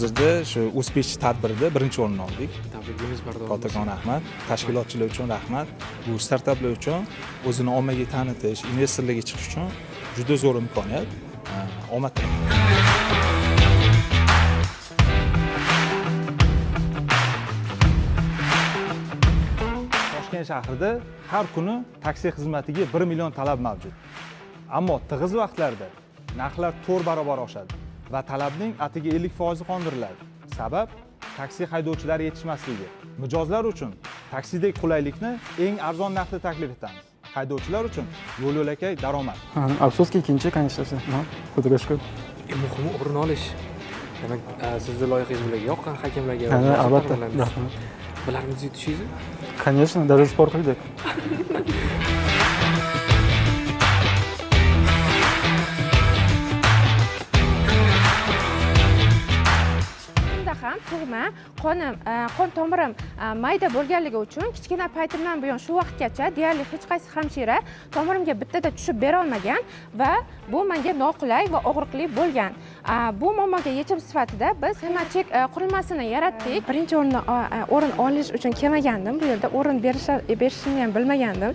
hozirda shu O'zbek tadbirida birinchi o'rinni oldik. Tabrikimiz bardavom. Kattakon rahmat. Tashkilotchilar uchun rahmat. Bu startaplar uchun o'zini ommaga tanitish, investorlarga chiqish uchun juda zo'r imkoniyat. Omad tilayman. Toshkent shahrida har kuni taksi xizmatiga 1 million talab mavjud. Ammo tig'iz vaqtlarda narxlar 4 barobar oshadi va talabning atiga 50% qondiriladi. Sabab taksi haydovchilari yetishmasligi. Mijozlar uchun taksidagi qulaylikni eng arzon narxda taklif etamiz. Haydovchilar uchun yo'l yo'lakay daromad. Afsuski ikkinchi, конечно, xudoga shukr. Muhimi o'rin olish. Demak, sizni loyihangiz bilan yoqqan hakamlarga albatta. Bilarimizni yutishingiz? Конечно, даже spor qildik. ham tug'ma qon tomirim mayda bo'lganligi uchun kichkina paytimdan buyon shu vaqtgacha deyarli hech qaysi hamshira tomirimga bittada tushib bera olmagan va bu menga noqulay va og'riqli bo'lgan. Bu muammoga yechim sifatida biz hematchek qurilmasini yaratdik. Birinchi o'rin olish uchun kelmagandim. Bu yerda o'rin berishini ham bilmagandim.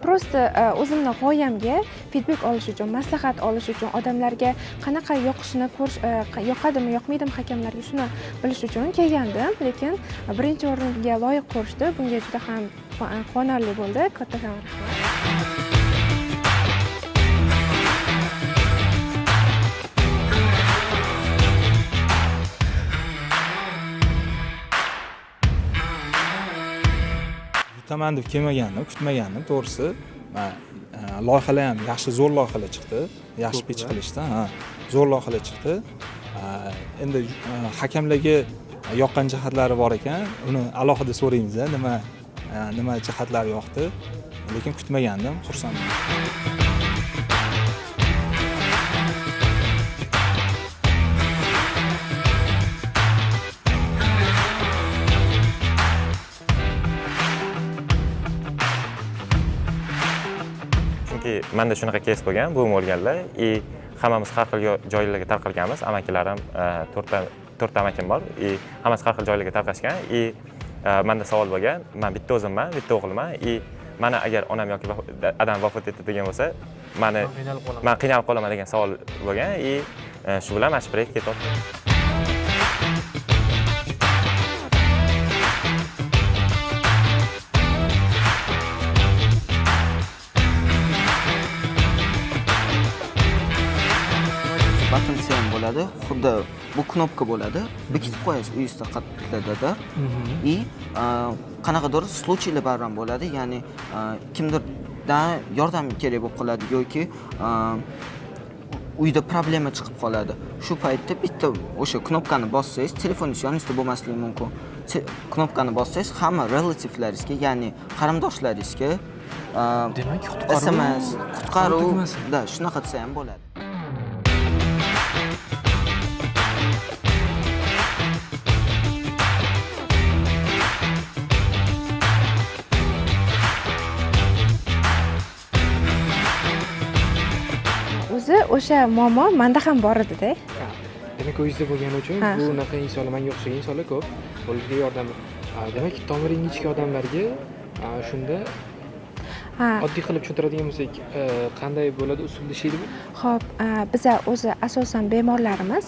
Prosta o'zimning g'oyamga feedback olish uchun, maslahat olish uchun, odamlarga qanaqa yoqishini ko'rish, yoqadimi, yoqmaydimi hakamlarga shuni bilish uchun kelgandim. Lekin birinchi o'ringa loyiq ko'rishdi. Bunga juda ham quvonarli bo'ldi. Kattakon rahmat. Yutaman deb kelmagandim, kutmagandim, to'g'risi. Loyihalar ham yaxshi, zo'r loyihalar chiqdi. Yaxshi pitch qilishdan, zo'r loyihalar chiqdi. Endi hakamlarga yoqqan jihatlari bor ekan, uni alohida so'raymiz, nima jihatlari yoqdi. Lekin kutmagandim, xursandman. Menda shunaqa kes bo'lgan, bu bo'lganlar, hammamiz har xil joylarga tarqalganmiz. Amakilarim 4 ta amakim bor, hammasi har xil joylarga tarqashgan. Menda savol bo'lgan, men bitta o'zimman, bitta o'g'ilman. Mana agar onam yoki dadam vafot etdi degan bo'lsa, men qiynalib qolaman degan savol bo'lgan. Shu bilan mana shu proyekt ketyapti. Batinsa ham bo'ladi, xuddi bu knopka bo'ladi, bekitib qo'yasiz uyingizda qattiqda и qanaqadir случайlar barram bo'ladi, ya'ni kimdirdan yordam kerak bo'lib qoladi yoki uyda problema chiqib qoladi. Shu paytda bitta o'sha knopkani bossangiz, telefoningiz yoningizda bo'lmasligi mumkin. Knopkani bossangiz, hamma relativlaringizga, ya'ni qarindoshlaringizga demak, SMS, qutqaruv, shunaqa desa ham bo'ladi. O'sha muammo menda ham bor edi-da. Demak, o'zingizda bo'lgani uchun bu unaqa insonlar, menga o'xshagan insonlar ko'p. Ularga yordam. Demak, tomiring ichki odamlarga shunda oddiy qilib tushuntiradigan bo'lsak, qanday bo'ladi, usulda ishlaydi bu? Xo'p, biza o'zi asosan bemorlarimiz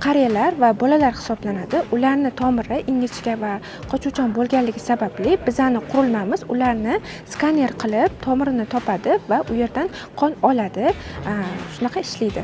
qariyalar va bolalar hisoblanadi. Ularni tomiri ingichka va qochuvchan bo'lganligi sababli bizani qurilmamiz ularni skaner qilib tomirini topadi va u yerdan qon oladi. Shunaqa ishlaydi.